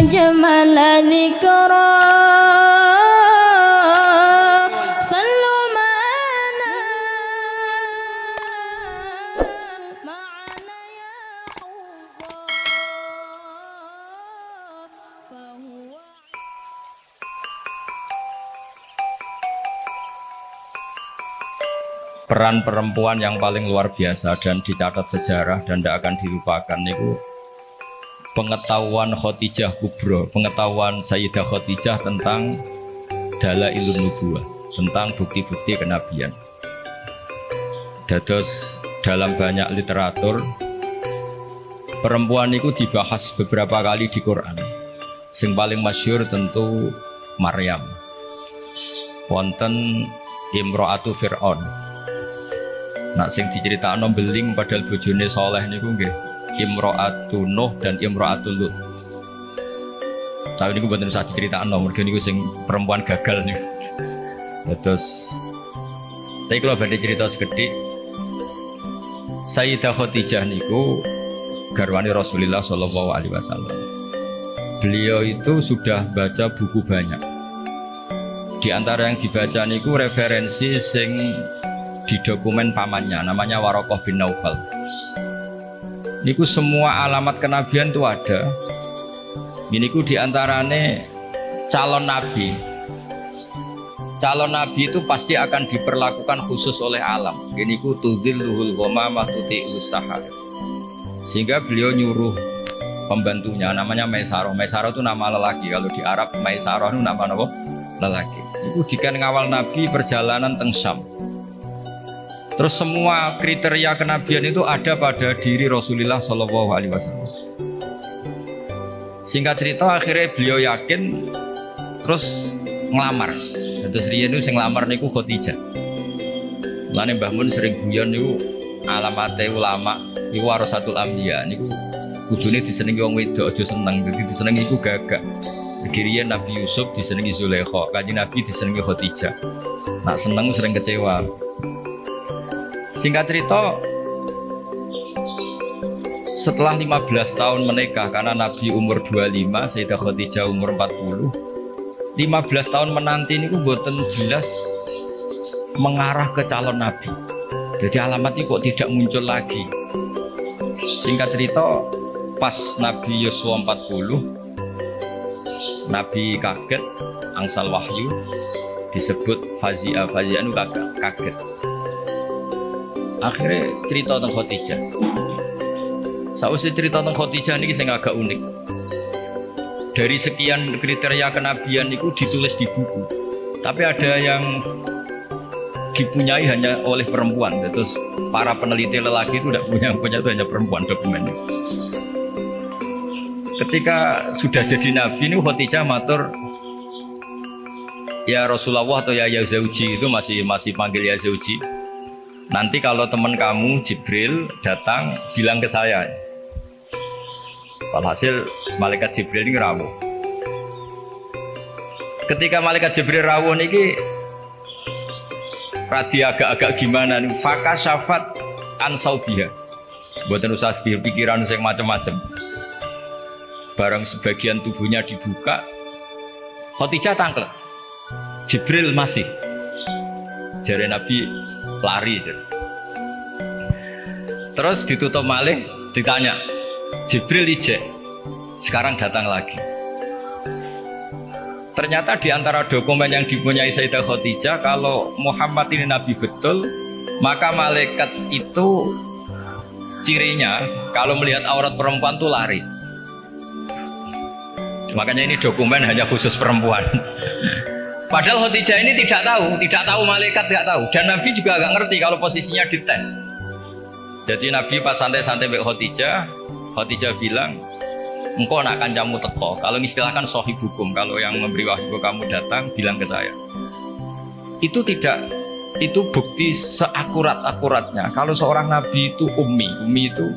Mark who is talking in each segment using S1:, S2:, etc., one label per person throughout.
S1: أجمل ذكرى صلوا معنا معنا يا حبا فهو
S2: Peran perempuan yang paling luar biasa dan dicatat sejarah dan tidak akan dilupakan itu pengetahuan Khadijah Kubro, pengetahuan Sayyidah Khadijah tentang Dalailun Nubuwah, tentang bukti-bukti kenabian. Dados dalam banyak literatur perempuan itu dibahas beberapa kali di Quran. Sing paling masyhur tentu Maryam. Wonten Imro'atu Fir'aun. Nak sing diceritakno beling padahal bojone soleh niku nggih Imro'atu Nuh dan Imro'atu Lut. Tapi niku mboten usah diceritakno, mergo niku sing perempuan gagal niku. Terus tapi kalau badhe cerita sekedhik, Sayyidah Khadijah niku garwane Rasulullah sallallahu alaihi wasallam. Beliau itu sudah baca buku banyak. Di antara yang dibaca niku referensi sing di dokumen pamannya, namanya Waraqah bin Naufal. Niku semua alamat kenabian itu ada. Niku diantarane calon nabi. Calon nabi itu pasti akan diperlakukan khusus oleh alam. Niku tudzilluhul ghamamah tuti'us sahab. Sehingga beliau nyuruh pembantunya, namanya Maisarah. Maisarah itu nama lelaki. Kalau di Arab Maisarah itu nama apa? Lelaki. Itu dikan ngawal nabi perjalanan teng Syam. Terus semua kriteria kenabian itu ada pada diri Rasulullah Shallallahu Alaihi Wasallam. Singkat cerita akhirnya beliau yakin, terus ngelamar. Terus riyen niku sing nglamar niku Khadijah. Mulane Mbah Mun sering guyon niku alamate ulama niku warasatul anbiya niku kudune disenengi wong wedok aja seneng, dadi disenengi iku gagak. Riyen Nabi Yusuf disenengi Zulaikha, Kanjeng Nabi disenengi Khadijah. Nak seneng sering kecewa. Singkat cerita, setelah 15 tahun menikah, karena Nabi umur 25, Sayyidah Khadijah umur 40, 15 tahun menanti ini boten jelas mengarah ke calon Nabi. Jadi alamat ini kok tidak muncul lagi. Singkat cerita, pas Nabi Yusuf 40, Nabi kaget, angsal wahyu, disebut Fazia itu kaget. Akhirnya cerita tentang Khadijah. Sausé cerita tentang Khadijah ini sing agak unik. Dari sekian kriteria kenabian itu ditulis di buku, tapi ada yang dipunyai hanya oleh perempuan. Terus para peneliti lelaki itu tidak punya itu hanya perempuan dokumennya. Ketika sudah jadi nabi ini Khadijah matur, ya Rasulullah atau ya Zauji, itu masih panggil ya Zauji. Nanti kalau teman kamu Jibril datang bilang ke saya. Walhasil malaikat Jibril ini rawuh. Ketika malaikat Jibril rawuh niki radi agak-agak gimana nih? Faka syafat ansaubiha. Buatan usah pikiran yang macam-macam. Barang sebagian tubuhnya dibuka, Khadijah tangkel. Jibril masih. Jari Nabi lari. Terus ditutup malih, ditanya, Jibril ijek, sekarang datang lagi. Ternyata di antara dokumen yang dipunyai Sayyidah Khadijah, kalau Muhammad ini nabi betul, maka malaikat itu cirinya kalau melihat aurat perempuan tuh lari. Makanya ini dokumen hanya khusus perempuan. Padahal Khadijah ini tidak tahu malaikat tidak tahu, dan Nabi juga agak ngerti kalau posisinya dites. Jadi Nabi pas santai-santai mbek Khadijah bilang, engkau nak kancamu teko. Kalau istilahkan sohib hukum, kalau yang memberi wahyu kamu datang, bilang ke saya. Itu bukti seakurat-akuratnya. Kalau seorang Nabi itu ummi itu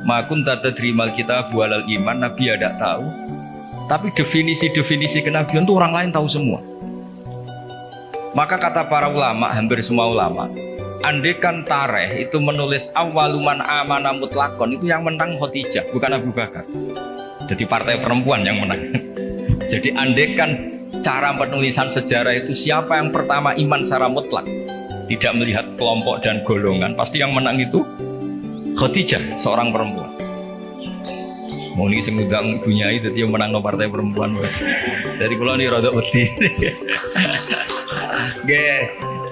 S2: makun tata terimal kita bualal iman, Nabi ada tahu. Tapi definisi kenabian itu orang lain tahu semua. Maka kata para ulama, hampir semua ulama, andekan tareh itu menulis awaluman amana mutlakon, itu yang menang Khadijah, bukan Abu Bakar. Jadi partai perempuan yang menang. Jadi andekan cara penulisan sejarah itu siapa yang pertama iman secara mutlak, tidak melihat kelompok dan golongan, pasti yang menang itu Khadijah, seorang perempuan. Mau ini sing ngundang Bunyai dadi yang menang no partai perempuan. Dari kula ni rada wedi. Nggih,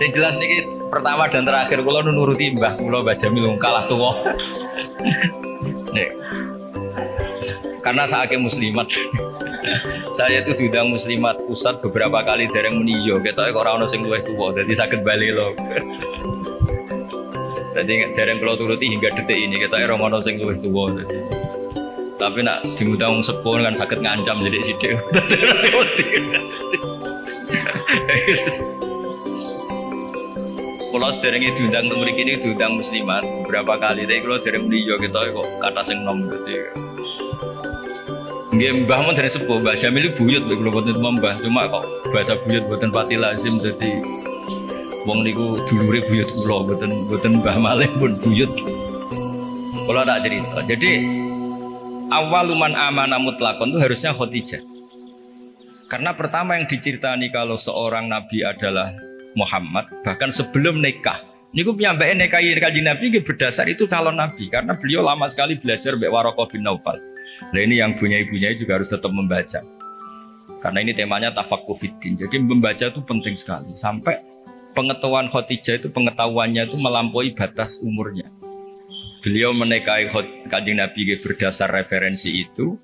S2: sing jelas niki pertama dan terakhir kula nuruti Mbah kula Mbah Jamil kalah tuwa. Nek. Karena saya muslimat. Saya itu diundang muslimat pusat beberapa kali dereng muni yo, ketoke kok ora ono sing luwih tuwa, dadi saged bali lho. Dadi dereng kula turuti hingga detik ini ketoke ora ono sing luwih tuwa. Tapi nak diundang sepuh kan sakit ngancam jadi sidik. Kalau sederhana diundang untuk mereka ini diundang muslimat beberapa kali, tapi kalau sederhana beliau kita kok kata sing nom gitu. Nggih mbah men dari sepuh, Mbah Jamil buyut kalau boten mbah, cuma kok bahasa buyut boten pati lazim jadi wong niku dulure buyut kula boten mbah malih pun buyut. Kalau tak cerita. Jadi awaluman amana mutlakon itu harusnya Khadijah. Karena pertama yang diceritani kalau seorang nabi adalah Muhammad, bahkan sebelum nikah. Niku piyambake nikahi Kanjeng Nabi berdasar itu calon nabi karena beliau lama sekali belajar mbek Waraqah bin Naufal. Nah ini yang bunyai-bunyai juga harus tetap membaca. Karena ini temanya tafaqquh fiddin. Jadi membaca itu penting sekali. Sampai pengetahuan Khadijah itu pengetahuannya itu melampaui batas umurnya. Beliau menikahi Kanjeng Nabi berdasar referensi itu.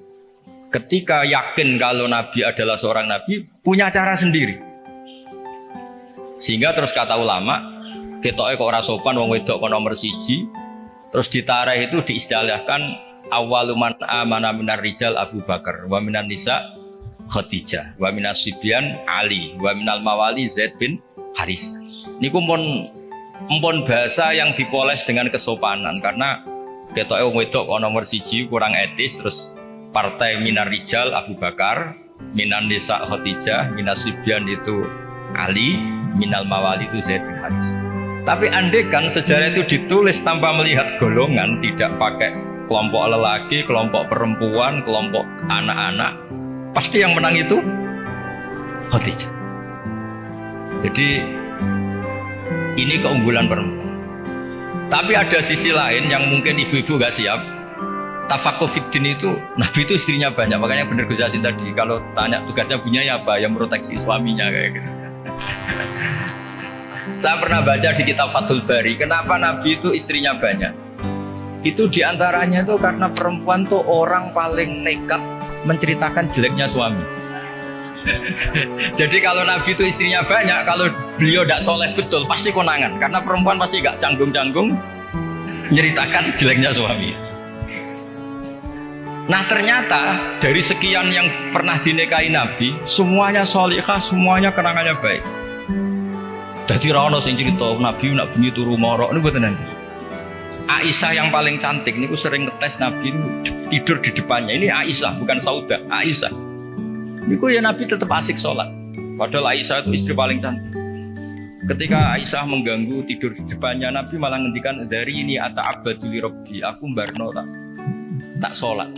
S2: Ketika yakin kalau Nabi adalah seorang Nabi, punya cara sendiri. Sehingga terus kata ulama, ketoke kok ora sopan wong wedok kok nomor 1. Terus ditarikh itu diistilahkan awaluman amana minar rijal Abu Bakar, wa minan nisa Khadijah, wa minas sibyan Ali, wa minal mawali Zaid bin Haris. Niku empun bahasa yang dipoles dengan kesopanan karena ketoke wong wedok kok nomor 1 kurang etis. Terus partai minar rijal Abu Bakar, minan nisa Khadijah, minas sibyan itu Ali, minal mawali itu Zaid bin Haris. Tapi andekan sejarah itu ditulis tanpa melihat golongan, tidak pakai kelompok lelaki, kelompok perempuan, kelompok anak-anak, pasti yang menang itu Khadijah. Jadi ini keunggulan perempuan. Tapi ada sisi lain yang mungkin ibu-ibu gak siap. Tafaqquh fiddin itu, Nabi itu istrinya banyak. Makanya benar Gus Yasin tadi, kalau tanya tugasnya punya apa, yang proteksi suaminya kayak gitu. Saya pernah baca di kitab Fathul Bari, kenapa Nabi itu istrinya banyak. Itu diantaranya itu karena perempuan tuh orang paling nekat menceritakan jeleknya suami. Jadi kalau Nabi itu istrinya banyak, kalau beliau tidak soleh betul pasti konangan, karena perempuan pasti gak canggung-canggung menceritakan jeleknya suami. Nah ternyata dari sekian yang pernah dinikahi Nabi, semuanya solihah, semuanya kenangannya baik. Jadi rano sing cerita Nabi nak bunyi turu morok ini betul nanti. Aisyah yang paling cantik ini sering ngetes Nabi itu tidur di depannya. Ini Aisyah bukan Saudah, Aisyah. Niku ya Nabi tetap asik sholat. Padahal Aisyah itu istri paling cantik. Ketika Aisyah mengganggu tidur di depannya, Nabi malah ngendikan dari ini ata'abbadu li rabbi, aku mbarno tak sholat.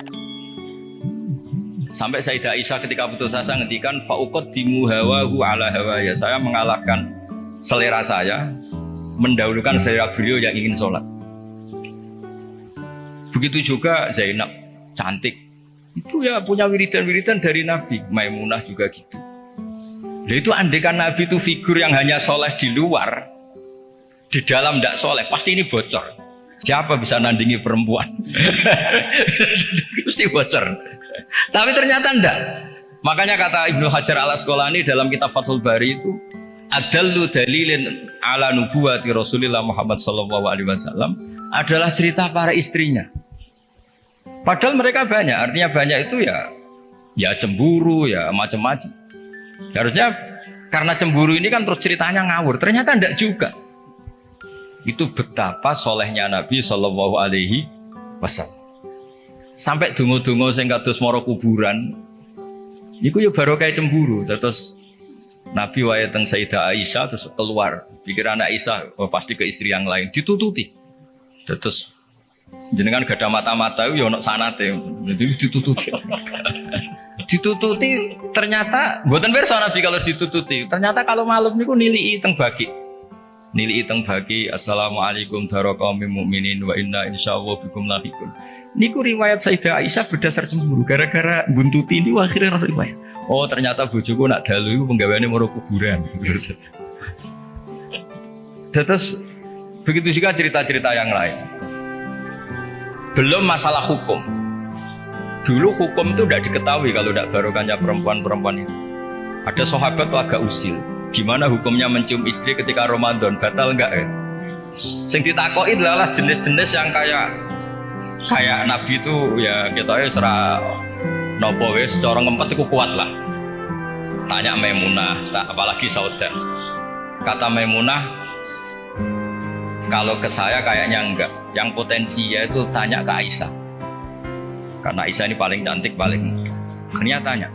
S2: Sampai Sayyidah Aisyah ketika putus asa ngendikan fa'uqaddimu hawahu ala hawaya, saya mengalahkan selera saya, mendahulukan selera beliau yang ingin sholat. Begitu juga Zainab, cantik. Itu ya punya wiridan-wiridan dari Nabi. Maimunah juga gitu. Nah itu andekan Nabi itu figur yang hanya soleh di luar, di dalam tidak soleh, pasti ini bocor. Siapa bisa nandingi perempuan? Pasti bocor. Tapi ternyata enggak. Makanya kata Ibnu Hajar al-Asqalani dalam kitab Fathul Bari itu, adallu dalilin ala nubuwati Rasulillah Muhammad sallallahu alaihi wasallam adalah cerita para istrinya. Padahal mereka banyak, artinya banyak itu ya cemburu, ya macam-macam. Harusnya karena cemburu ini kan terus ceritanya ngawur, ternyata enggak juga. Itu betapa solehnya Nabi sallallahu alaihi wasallam. Sampai dungo-dungo sing kados mara kuburan, niku ya baru kayak cemburu. Terus Nabi wae teng Sayyidah Aisyah terus keluar, pikir anak Aisyah pasti ke istri yang lain, ditututi. Terus jenengan gak ada mata-mata ya ono sanate, jadi ditututi. ditututi ternyata mboten pirsa Nabi kalau ditututi. Ternyata kalau malam niku nilii teng bagi. Nilii teng bagi assalamualaikum daraqaumil mukminin wa inna insyaallah bikum lahiqun. Niku riwayat Sayyidah Aisyah berdasar cemburu gara-gara buntuti ini akhirnya riwayat. Oh ternyata bojoku nak dalu iku penggaweane maro kuburan. Terus begitu juga cerita-cerita yang lain. Belum masalah hukum. Dulu hukum itu tidak diketahui kalau tidak barokahnya perempuan-perempuan itu. Ada sahabat tuh agak usil. Gimana hukumnya mencium istri ketika Ramadan? Batal enggak ya? Sing ditakoki adalah jenis-jenis yang kayak Nabi itu ya kita ya serah nopo wis cara ngempet itu kuat lah. Tanya Maimunah, apalagi Saudah. Kata Maimunah, kalau ke saya kayaknya enggak. Yang potensi ya itu tanya ke Aisyah. Karena Aisyah ini paling cantik, paling tanya.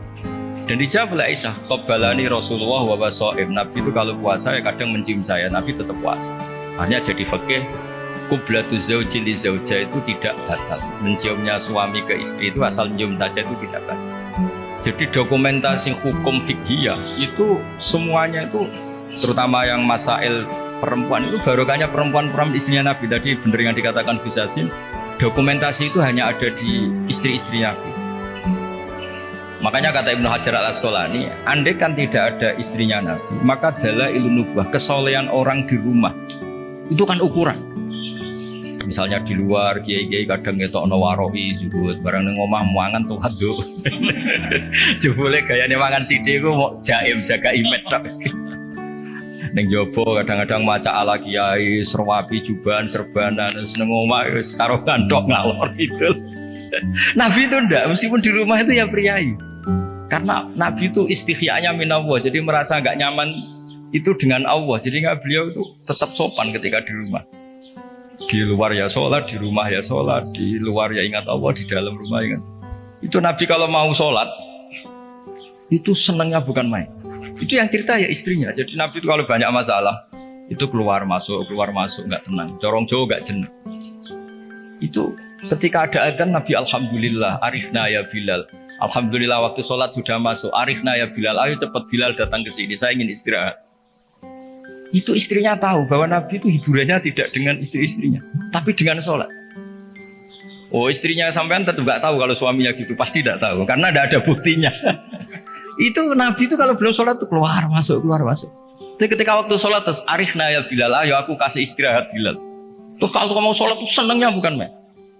S2: Dan dijawab oleh Aisyah, qabbalani Rasulullah wa wasaim. Nabi itu kalau puasa ya kadang mencium saya, Nabi tetap puasa. Hanya jadi fikih qublatu zauji li zaujah itu tidak batal. Menciumnya suami ke istri itu asal mencium saja itu tidak batal. Jadi dokumentasi hukum fikih itu semuanya itu terutama yang masail perempuan itu barokahnya perempuan istrinya Nabi. Tadi benar yang dikatakan Gus Hasim, dokumentasi itu hanya ada di istri-istrinya Nabi. Makanya kata Ibnu Hajar Al-Asqalani, andai kan tidak ada istrinya Nabi, maka adalah ilmu nubuwah, kesolehan orang di rumah itu kan ukuran. Misalnya di luar kiai-kiai kadang ngetokno warohi zuhud, barang ning omah mangan tuh haduh. Jebule gayane mangan sithik iku mau jaim jaga imet tok. Ning jopo kadang-kadang maca ala kiai, serwapi jubahan serbanan seneng omah wis karo kanthok ngalor itu. Nabi itu ndak, meskipun di rumah itu ya priayi. Karena Nabi itu istighfa'nya minallah, jadi merasa enggak nyaman itu dengan Allah. Jadi enggak beliau itu tetap sopan ketika di rumah. Di luar ya sholat, di rumah ya sholat, di luar ya ingat Allah, di dalam rumah ingat. Itu Nabi kalau mau sholat itu senangnya bukan main. Itu yang cerita ya istrinya. Jadi Nabi itu kalau banyak masalah itu keluar masuk nggak tenang. Corong Jawa nggak jenak. Itu ketika ada adzan Nabi alhamdulillah arifna ya Bilal. Alhamdulillah waktu sholat sudah masuk. Arifna ya Bilal. Ayo cepat Bilal datang ke sini. Saya ingin istirahat. Itu istrinya tahu bahwa Nabi itu hiburannya tidak dengan istri-istrinya, tapi dengan sholat. Oh istrinya sampean tetap nggak tahu kalau suaminya gitu, pasti tidak tahu karena tidak ada buktinya. Itu Nabi itu kalau belum sholat tuh keluar masuk. Tapi ketika waktu sholat terus arifna ya Bilal, ayo aku kasih istirahat Bilal. Tuh kalau mau sholat tuh senangnya bukan main.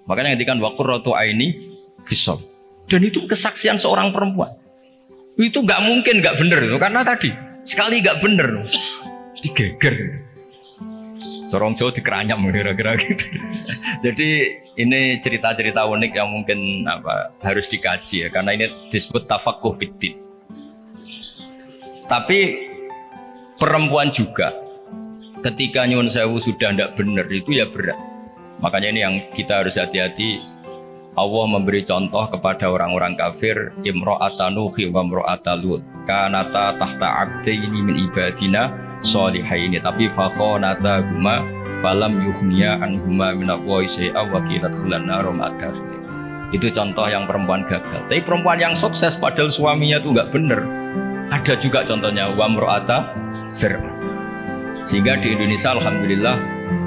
S2: Makanya ngedikan wa qurratu aini fisol. Dan itu kesaksian seorang perempuan. Itu nggak mungkin nggak benar itu karena tadi sekali nggak benar. Digeger, sorong Jawa dikeranyam kira-kira gitu. Jadi ini cerita-cerita unik yang mungkin harus dikaji ya, karena ini disebut tafaqquh fiddin. Tapi perempuan juga ketika nyuwun sewu sudah tidak benar itu ya berat. Makanya ini yang kita harus hati-hati. Allah memberi contoh kepada orang-orang kafir, imra'ata Nuhi wa imra'ata Lut kanata tahta abdaini min ibadina sholihaini, tapi faqonata huma falam yughniya anhuma minallahi syai'a wa qila dkhulan nar ma'ad. Itu contoh yang perempuan gagal. Tapi perempuan yang sukses padahal suaminya itu enggak benar. Ada juga contohnya wa imra'ata Fir'aun. Sehingga di Indonesia alhamdulillah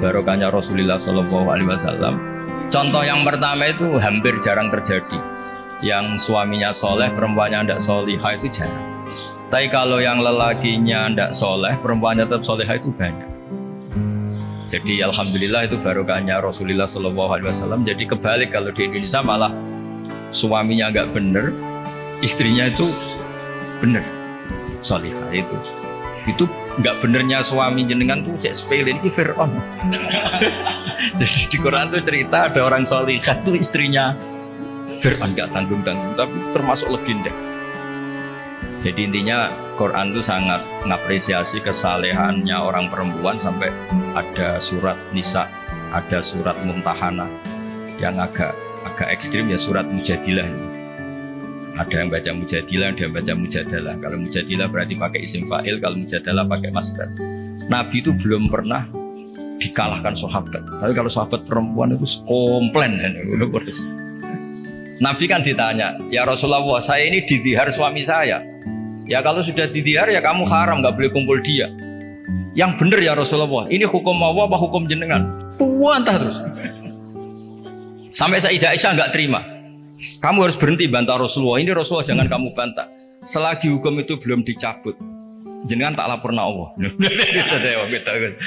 S2: barokahnya Rasulullah sallallahu alaihi wasallam. Contoh yang pertama itu hampir jarang terjadi. Yang suaminya soleh, perempuannya tidak solihah itu jarang. Tapi kalau yang lelakinya tidak soleh, perempuannya tetap solihah itu banyak. Jadi alhamdulillah itu barokahnya Rasulullah SAW. Jadi kebalik kalau di Indonesia malah suaminya nggak bener, istrinya itu bener, solihah itu. Itu nggak benernya suami jenengan tuh cek sepele ini Fir'aun. Jadi di Quran tuh cerita ada orang solihah tuh istrinya Fir'aun, nggak tanggung-tanggung, tapi termasuk legenda. Jadi intinya Quran itu sangat mengapresiasi kesalehannya orang perempuan sampai ada surat Nisa, ada surat Mumtahanah, yang agak ekstrim ya surat Mujadilah. Ada yang baca Mujadilah, ada yang baca Mujadalah. Kalau Mujadilah berarti pakai isim fa'il, kalau Mujadalah pakai masdar. Nabi itu belum pernah dikalahkan sahabat. Tapi kalau sahabat perempuan itu komplain. Nabi kan ditanya, ya Rasulullah, saya ini didihar suami saya. Ya kalau sudah didihar ya kamu haram, nggak boleh kumpul dia. Yang benar ya Rasulullah, ini hukum Allah apa hukum jenengan? Puantah terus. Sampai Sayyidah Aisyah nggak terima. Kamu harus berhenti bantah Rasulullah. Ini Rasulullah jangan kamu bantah. Selagi hukum itu belum dicabut, jenengan tak lapor na Allah.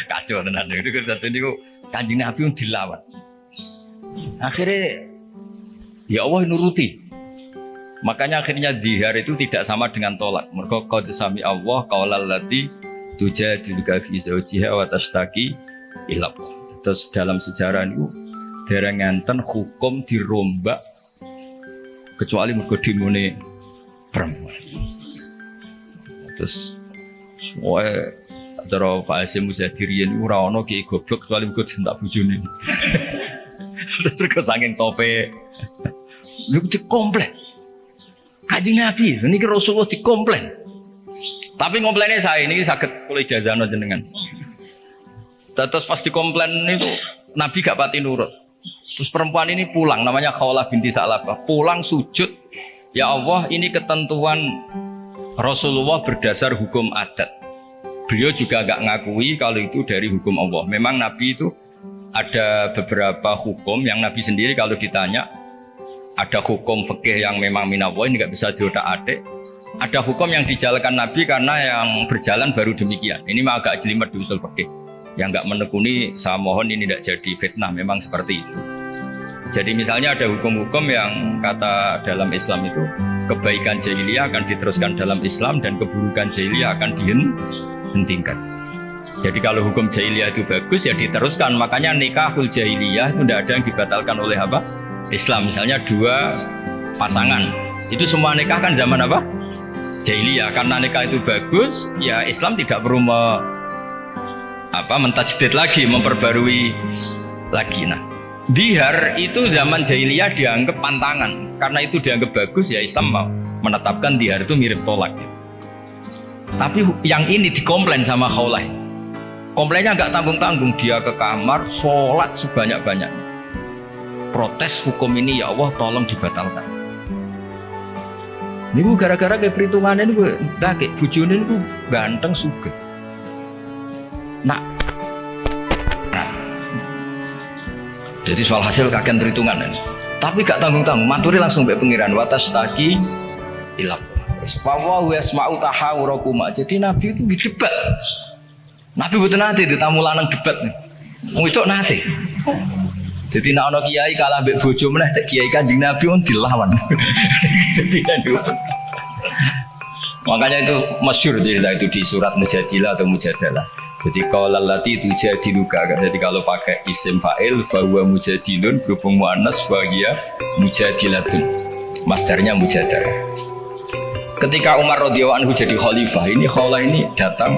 S2: Kacau tenan. Itu Kanjeng Nabi yang dilawan. Akhirnya ya Allah nuruti. Makanya akhirnya dihar itu tidak sama dengan tolak. Mergo qad sami Allah qaulal lati tujadiluka fi zawjiha wa tashtaki ila Allah. Terus dalam sejarah itu dereng ngenten hukum dirombak kecuali mergo dimune perempuan. Terus wae cara Pak Hasyim Muzadirian ora ana ki goblok kecuali mergo disentak bojone. Terus saking tope lu dikomplain. Kanjeng Nabi, ini Rasulullah dikomplain. Tapi komplainnya saya ini sakit oleh ijazahno jenengan. Terus pas dikomplain itu Nabi gak pati nurut. Terus perempuan ini pulang, namanya Khawlah binti Sa'labah. Pulang sujud, ya Allah ini ketentuan Rasulullah berdasar hukum adat. Beliau juga gak ngakui kalau itu dari hukum Allah. Memang Nabi itu ada beberapa hukum yang Nabi sendiri kalau ditanya, ada hukum fikih yang memang minallah ini nggak bisa diotak-atik. Ada hukum yang dijalankan Nabi karena yang berjalan baru demikian. Ini mah agak jelimet di usul fikih. Yang nggak menekuni, saya mohon ini tidak jadi fitnah. Memang seperti itu. Jadi misalnya ada hukum-hukum yang kata dalam Islam itu kebaikan jahiliyah akan diteruskan dalam Islam dan keburukan jahiliyah akan dihentikan. Jadi kalau hukum jahiliyah itu bagus ya diteruskan. Makanya nikahul jahiliyah itu tidak ada yang dibatalkan oleh apa? Islam. Misalnya dua pasangan itu semua nikah kan zaman apa? Jahiliyah. Karena nikah itu bagus ya Islam tidak perlu mentajdid lagi, memperbarui lagi. Nah dihar itu zaman jahiliyah dianggap pantangan. Karena itu dianggap bagus ya Islam mau menetapkan dihar itu mirip tolak. Tapi yang ini dikomplain sama Khawlah. Komplainnya nggak tanggung-tanggung, dia ke kamar sholat sebanyak-banyaknya. Protes hukum ini ya Allah tolong dibatalkan. Ini gue gara-gara kayak perhitungannya ini gue kayak bujone ini gue ganteng suka. Nah, jadi soal hasil kakek perhitungan ini. Tapi gak tanggung-tanggung, maturi langsung be pengiran watas taki ilap. Wawahu yasma'u tahawurakuma. Jadi Nabi itu debat. Nabi betul nanti di tamu lanang debat nih. Mau itu nanti. Jadi nak ono kiai kalah mbek bojo meneh kiai Kanjeng Nabi on dilawan. Makanya itu masyhur cerita itu di surat Mujadilah atau Mujadalah. Jadi qaulal lati tujadiluka. Jadi kalau pakai isim fa'il fa huwa mujadilun berhubung muannas wa hiya mujadilatun. Masdarnya mujadalah. Ketika Umar radhiyallahu anhu jadi khalifah, ini Khawlah ini datang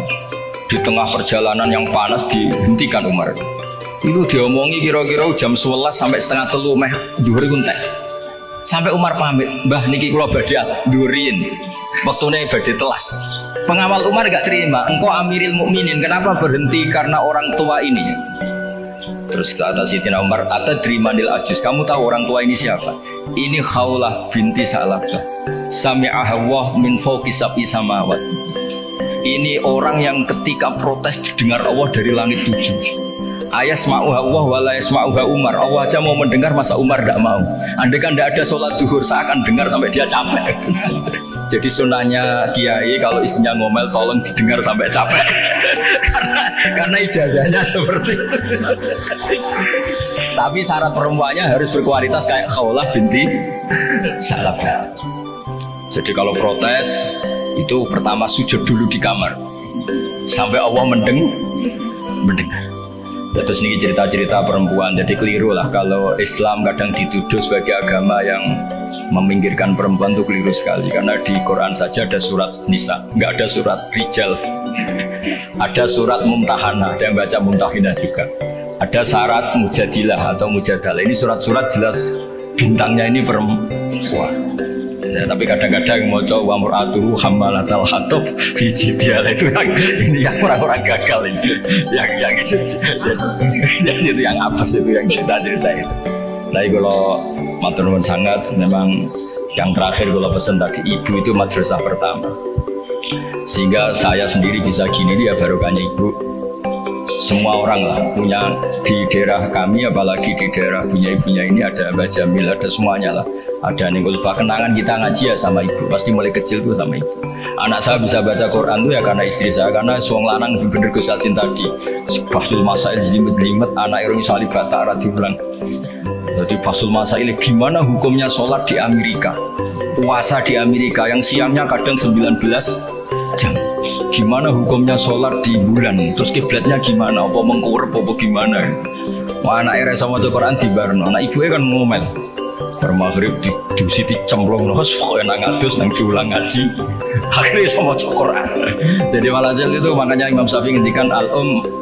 S2: di tengah perjalanan yang panas dihentikan Umar. Itu diomongi kira-kira jam 11 sampai setengah 3 meh dhuwur iku entek. Sampai Umar pamit, "Mbah niki kula badhe dhuwurin. Wektune badhe telas." Pengawal Umar enggak terima, "Engkau Amiril Mukminin, kenapa berhenti karena orang tua ini?" Terus kata Sayyidina Umar, "Atadrimanil ajus, kamu tahu orang tua ini siapa? Ini Khawlah binti Sa'labah. Sami'aha Allah min fawqi sab'i samawat." Ini orang yang ketika protes didengar Allah dari langit 7. Ayasma'uha Allah wa la yasma'uha Umar. Allah aja mau mendengar, masa Umar tidak mau. Andai kan tidak ada sholat duhur, saya akan dengar sampai dia capek. Jadi sunahnya kiai kalau istrinya ngomel tolong didengar sampai capek. karena ijazahnya seperti itu. Tapi syarat perempuannya harus berkualitas kayak Khawlah binti Sa'labah. Jadi kalau protes itu pertama sujud dulu di kamar sampai Allah mendengar. Terus ini cerita-cerita perempuan, jadi keliru lah kalau Islam kadang dituduh sebagai agama yang meminggirkan perempuan, itu keliru sekali. Karena di Quran saja ada surat Nisa, nggak ada surat Rijal. Ada surat Mumtahanah, ada yang baca Mumtahinah juga. Ada syarat Mujadilah atau Mujadalah. Ini surat-surat jelas bintangnya ini perempuan. Ya, tapi kadang-kadang mau coba muratuhu hammalatal hatab fijidial itu yang orang-orang gagal ini yang itu yang apes itu yang cerita itu. Nah, kalau matur nuwun sangat, memang yang terakhir kalau pesan tadi ibu itu madrasah pertama. Sehingga saya sendiri bisa gini dia barokahnya ibu. Semua orang lah punya di daerah kami, apalagi di daerah punya ibunya ini ada Mbak Jamil, ada semuanya lah. Ada nih Ulfa, kenangan kita ngaji ya sama ibu, pasti mulai kecil tuh sama ibu. Anak saya bisa baca Quran tuh ya karena istri saya, karena suang lanang bener Gus Yasin tadi. Fasul Masail jelimet-jelimet, anak Irung Salib Batara diulang. Jadi Fasul Masail gimana hukumnya sholat di Amerika, puasa di Amerika yang siangnya kadang 19 jam. Gimana hukumnya sholat di bulan, terus kiblatnya gimana, apa mengkurep apa gimana. Wah, anak era sama Quran di barno, anak ibu kan ngomel bermaghrib di siti cemplung nos, pokoknya ngatus nang diulang ngaji akhirnya sama Quran. Jadi walhasil itu makanya Imam Syafi'i ngendikan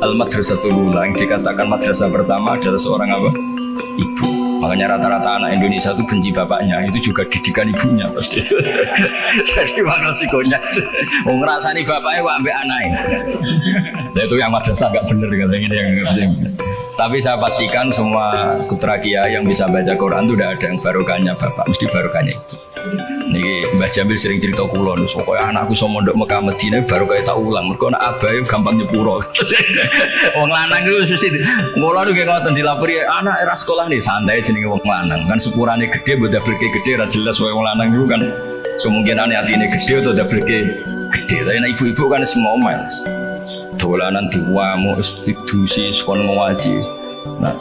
S2: al-madrasatul ula, yang dikatakan madrasah pertama adalah seorang apa? Ibu. Makanya rata-rata anak Indonesia itu benci bapaknya, itu juga didikan ibunya pasti. Jadi mana sikonya? Mau ngerasani bapaknya kok ambek anaknya. Nah, itu yang madrasah agak bener katanya yang. Tapi saya pastikan semua putra kiai yang bisa baca Quran itu udah ada yang barokahnya bapak, mesti barokahnya ibu. Nih Mbah Jamil sering cerita kula nus, pokoknya anakku so mondok Mekah Madinah baru kayak tak ulang, mereka anak abai gampang nyepuro. Wong lanang itu mesti, kula tuh kayak ngotot dilapori anak era sekolah nih santai jenenge wong lanang, kan sepurane gede, buat berke gede, ra jelas wong lanang itu kan kemungkinan hati ini gede atau udah berke gede. Tapi nah, ibu-ibu kan semua mas, dolanan diwamu, institusi, sekolah ngaji. Nah,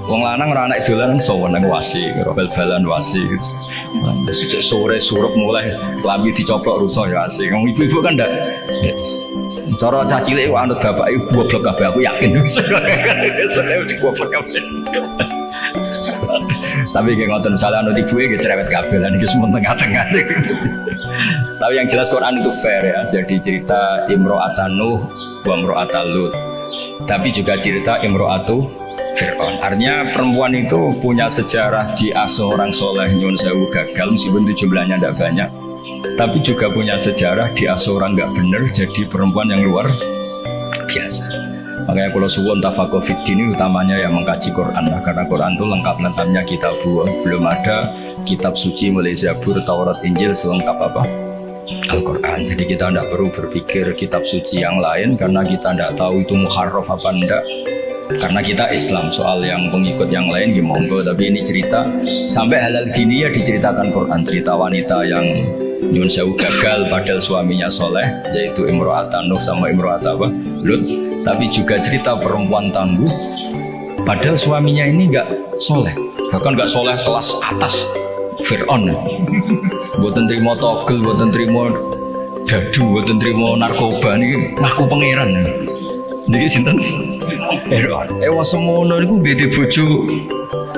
S2: wong lanang ora anak dolanan sowan nang wasi, bal-balan wasi. Sejak sore surup mulai lambi dicoplok rusuh ya asik. Wong ibu-ibu kan ndak. Cara cah cilik kok anut bapak iku goblok kabeh aku yakin. Goblok kabeh. Tapi nggih ngoten salah anut ibu nggih cerewet kabeh lan iki semua tengah-tengah. Tapi yang jelas Quran itu fair ya. Jadi cerita Imro'atan Nuh wa Imro'atan Lut. Tapi juga cerita Imro'atu Fir'aun. Artinya perempuan itu punya sejarah diasuh orang soleh nyun sewu gagal meskipun itu jumlahnya tidak banyak. Tapi juga punya sejarah diasuh orang nggak benar jadi perempuan yang luar biasa. Makanya kalau suwun tafaqquh fid din utamanya yang mengkaji Quran lah, karena Quran itu lengkap-lengkapnya kitab buah. Belum ada kitab suci mulai Zabur, Taurat, Injil selengkap apa? Al-Quran. Jadi kita tidak perlu berpikir kitab suci yang lain karena kita tidak tahu itu muharraf apa enggak. Karena kita Islam, soal yang pengikut yang lain gimana monggo. Tapi ini cerita sampai halal gini ya diceritakan Quran, cerita wanita yang nyun sewu gagal padahal suaminya soleh, yaitu Imro'atan Nuh sama Imro'atan apa? Lut. Tapi juga cerita perempuan tangguh padahal suaminya ini enggak soleh, bahkan enggak soleh kelas atas Fir'aun. Buatan terima togel, buatan terima dadu, buatan terima narkoba ini ngaku pangeran. Niki sinten? Ewa semono niku beda bojo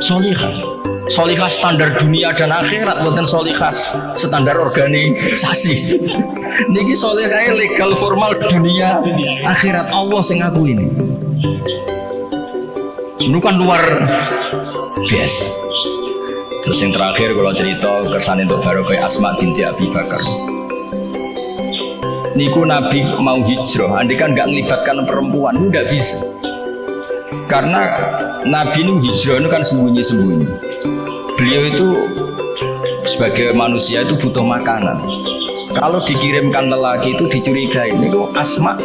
S2: solihah. Solihah standar dunia dan akhirat, buatan solihah standar organisasi. Niki solihah legal formal dunia akhirat, Allah sing ngaku ini. Ini kan luar biasa. Terus yang terakhir kalau cerita kesan untuk barokah Asma binti Abi Bakar. Niku Nabi mau hijrah, andai kan nggak melibatkan perempuan, nggak bisa. Karena Nabi ini hijrah itu kan sembunyi-sembunyi. Beliau itu sebagai manusia itu butuh makanan. Kalau dikirimkan lelaki itu dicurigai. Niku Asma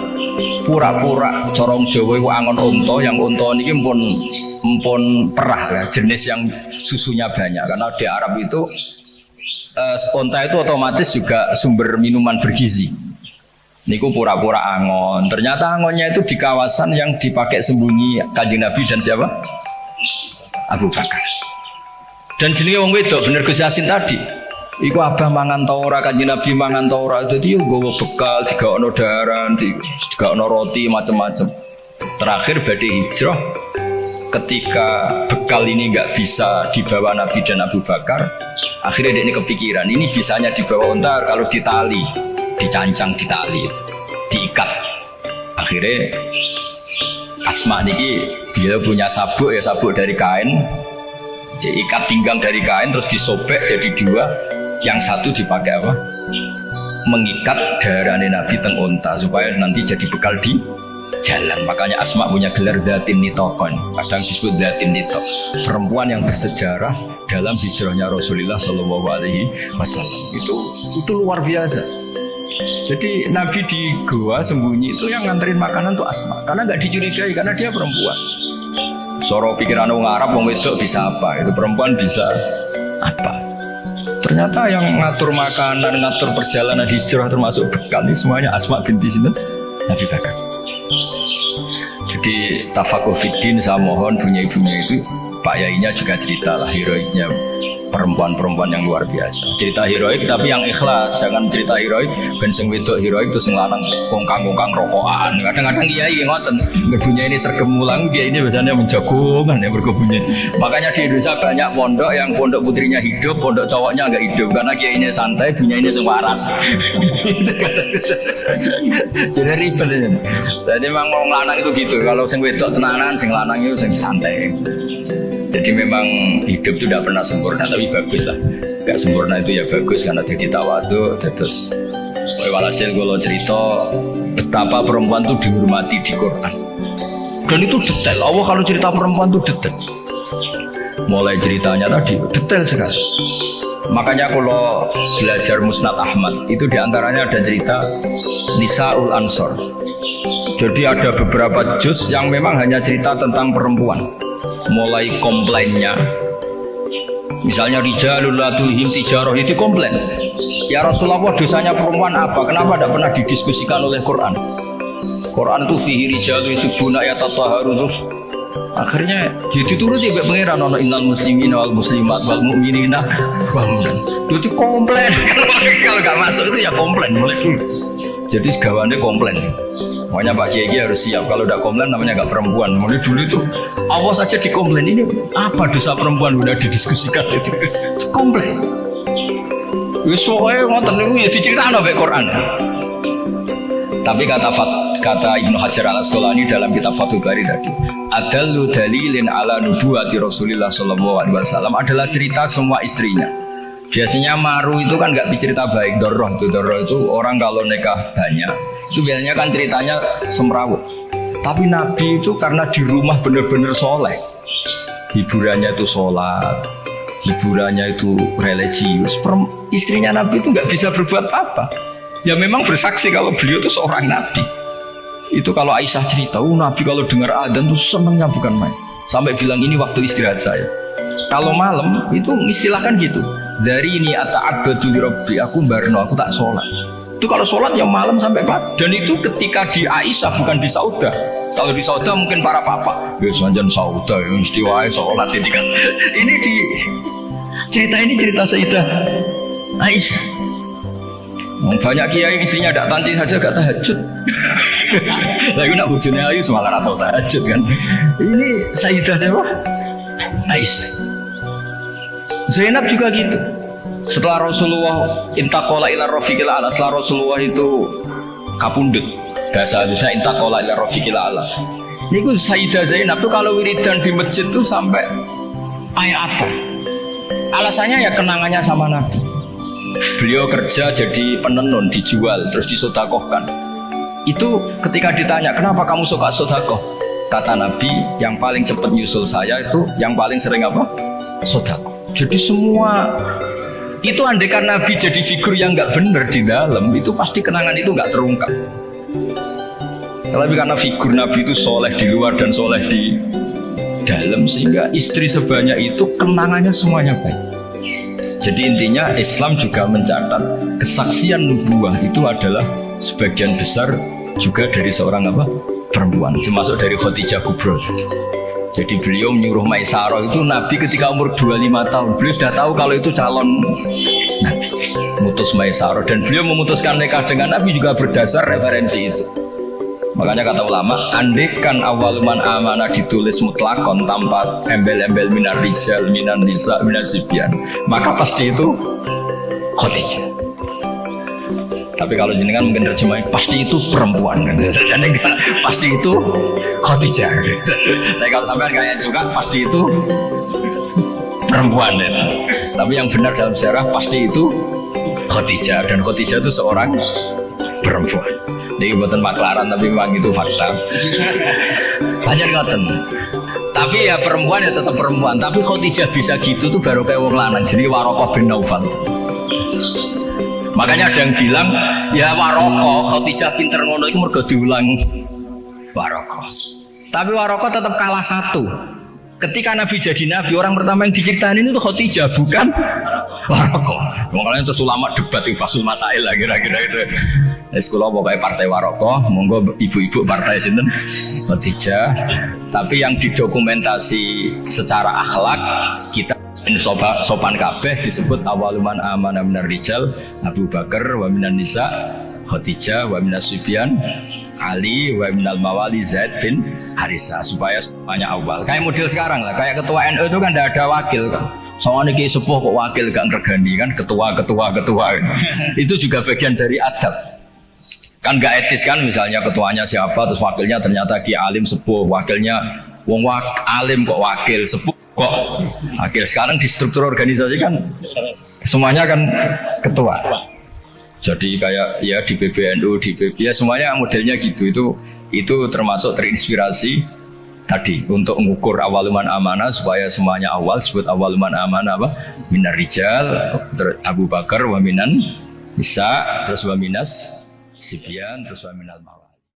S2: pura-pura corong Jawa itu angon unta, yang unta ini empun perah ya, jenis yang susunya banyak. Karena di Arab itu unta itu otomatis juga sumber minuman bergizi. Niku pura-pura angon. Ternyata angonnya itu di kawasan yang dipakai sembunyi Kanjeng Nabi dan siapa? Abu Bakar. Dan jenenge wong wedok bener Gus Yasin tadi. Iku abah mangan ta ora, Kanjeng Nabi mangan ta ora. Dadi yo nggawa bekal, digaono daharan, digaono roti macam-macam. Terakhir badhe hijrah. Ketika bekal ini nggak bisa dibawa Nabi dan Abu Bakar, akhirnya dia ini kepikiran, ini bisanya dibawa unta kalau ditali, dicancang ditali, diikat. Akhirnya Asma niki dia punya sabuk ya, sabuk dari kain, diikat pinggang dari kain terus disobek jadi dua. Yang satu dipakai apa? Mengikat daharan Nabi teng unta supaya nanti jadi bekal di jalan. Makanya Asma punya gelar Dzatin Nitaqan, kadang disebut Dzatin Nitaq, perempuan yang bersejarah dalam hijrahnya Rasulullah Shallallahu Alaihi Wasallam. Itu luar biasa. Jadi Nabi di gua sembunyi itu yang nganterin makanan tuh Asma, karena nggak dicurigai karena dia perempuan. Soro pikiran orang Arab, orang wedok bisa apa? Itu perempuan bisa apa? Ternyata yang ngatur makanan, ngatur perjalanan hijrah termasuk bekal ini semuanya Asma binti Sinten Nabi Bakar. Jadi tafakuh fiddin, saya mohon punya ibunya itu Pak Yainya juga cerita lah heroiknya perempuan-perempuan yang luar biasa. Cerita heroik tapi yang ikhlas, jangan cerita heroik ben sing wedok heroik terus sing lanang kongkang-kongkang rokokan. Kadang-kadang kiai ngoten, punya ini sergem mulang, dia ini biasanya menjagungan ya berkebunnya. Makanya di Indonesia banyak pondok yang pondok putrinya hidup, pondok cowoknya enggak hidup karena kiai ini santai, punya ini sing waras. Jadi ribet ya. Jadi memang wong lanang itu gitu, kalau sing wedok tenanan, sing lanang itu sing santai. Jadi memang hidup itu tidak pernah sempurna, tapi bagus lah. Gak sempurna itu ya bagus karena jadi tawadu. Terus walhasil kalau cerita betapa perempuan itu dihormati di Quran. Dan itu detail. Allah kalau cerita perempuan itu detail. Mulai ceritanya tadi detail sekali. Makanya kalau belajar Musnad Ahmad itu diantaranya ada cerita Nisaul Ansor. Jadi ada beberapa juz yang memang hanya cerita tentang perempuan. Mulai komplainnya, misalnya rijalul la tulhim tijarah, itu komplain. Ya Rasulullah, dosanya perempuan apa? Kenapa tidak pernah didiskusikan oleh Quran? Quran itu fihi rijalul yuhibbuna yatatahharu, terus akhirnya jadi turut ya pengiran ono innal muslimin wal muslimat wal mu'minina bangunan. Itu komplain. Kalau nggak masuk itu ya komplain mulai dulu. Jadi segawannya komplain. Makanya Pak Kiai harus siap, kalau udah komplain namanya nggak perempuan. Mulai dulu itu awas saja dikomplain, ini apa dosa perempuan udah didiskusikan itu komplain. Wis pokoknya ngoten niku ya diceritakan oleh Quran. Tapi kata Ibnu Hajar Al Asqalani dalam kitab Fathul Bari tadi, adallu dalilin ala nubuwati Rasulullah sallallahu alaihi wasallam adalah cerita semua istrinya. Biasanya maru itu kan nggak cerita baik, doroh itu orang kalau nikah banyak itu biasanya kan ceritanya semrawut. Tapi Nabi itu karena di rumah benar-benar soleh, hiburannya itu sholat, hiburannya itu religius. Istrinya Nabi itu nggak bisa berbuat apa. Ya memang bersaksi kalau beliau itu seorang Nabi. Itu kalau Aisyah cerita, Nabi kalau dengar adzan tuh senengnya bukan main. Sampai bilang ini waktu istirahat saya. Kalau malam itu istilahkan gitu. Dari ini ata'abbadu li rabbi, aku barno, aku tak sholat. Itu kalau sholat yang malam sampai pagi. Dan itu ketika di Aisyah bukan di Saudah. Kalau di Saudah mungkin para papa, ya sanjan Saudah, yang mesti wae sholat ini kan. Ini di cerita Sayyidah Aisyah. Banyak kiai istrinya tidak tanti saja gak tahajud. Lagi nak bujurnya ayu semalam atau tahajud kan. Ini Sayyidah siapa? Aisyah. Zainab juga gitu. Setelah Rasulullah intaqala ila rafiqil a'la, setelah Rasulullah itu kapundhut, bahasa Indonesia intaqala ila rafiqil a'la. Niku Sayyidah Zainab tuh kalau wiridan di masjid tuh sampai ayat apa? Alasannya ya kenangannya sama Nabi. Beliau kerja jadi penenun, dijual terus disedekahkan. Itu ketika ditanya kenapa kamu suka sedekah, kata Nabi yang paling cepat nyusul saya itu yang paling sering apa? Sedekah. Jadi semua itu andaikan Nabi jadi figur yang nggak benar di dalam, itu pasti kenangan itu nggak terungkap. Tapi karena figur Nabi itu soleh di luar dan soleh di dalam, sehingga istri sebanyak itu kenangannya semuanya baik. Jadi intinya Islam juga mencatat kesaksian nubuah itu adalah sebagian besar juga dari seorang apa? Perempuan, termasuk dari Khadijah Kubro. Jadi beliau menyuruh Maisarah itu Nabi ketika umur 25 tahun. Beliau sudah tahu kalau itu calon Nabi. Mutus Maisarah, dan beliau memutuskan nikah dengan Nabi juga berdasar referensi itu. Makanya kata ulama, andekan awaluman amanah ditulis mutlakon tanpa embel-embel minar rijal, minan nisa, minan sibyan, maka pasti itu Khadijah. Tapi kalau jenengan mungkin terjemahin pasti itu perempuan, pasti itu Khadijah. Tapi kalau sampai kalian juga pasti itu perempuan. Tapi yang benar dalam sejarah pasti itu Khadijah, dan Khadijah itu seorang perempuan. Ini buatan maklaran tapi memang itu fakta. Hanya ngoten. Tapi ya perempuan ya tetap perempuan. Tapi Khadijah bisa gitu tuh baru kayak wong lanang. Jadi Warokoh bin Naufal. Makanya ada yang bilang ya Warokoh Khadijah pinter ngono itu mergo diulang Warokoh. Tapi Warokoh tetap kalah satu. Ketika Nabi jadi Nabi, orang pertama yang diceritain itu Khadijah, bukan Warokoh. Makanya terus ulama debat di Fasul Masail lah kira-kira itu. Sekolah pokoknya partai Warokoh, monggo ibu-ibu partai sinten Khadijah. Tapi yang didokumentasi secara akhlak kita sopan kabeh disebut awaluman amana minar rijal Abu Bakar wa minan nisa Khadijah wa minas Sufyan Ali wa minal mawali Zaid bin Harisa, supaya semuanya awal. Kayak model sekarang lah, kayak ketua NU itu kan tidak ada wakil kan. Soalnya kayak sepuh kok wakil gak ngergani kan, ketua. Itu juga bagian dari adab. Kan gak etis kan, misalnya ketuanya siapa terus wakilnya ternyata Ki Alim sepuh, wakilnya wong alim kok wakil, sepuh kok wakil. Sekarang di struktur organisasi kan semuanya kan ketua. Jadi kayak ya di PBNU, di PP ya semuanya modelnya gitu. Itu termasuk terinspirasi tadi untuk mengukur awaluman amanah supaya semuanya awal, disebut awaluman amanah apa? Minar rijal, Abu Bakar wa minan nisa, terus wa minas Sibyan, terus wa minal mawal.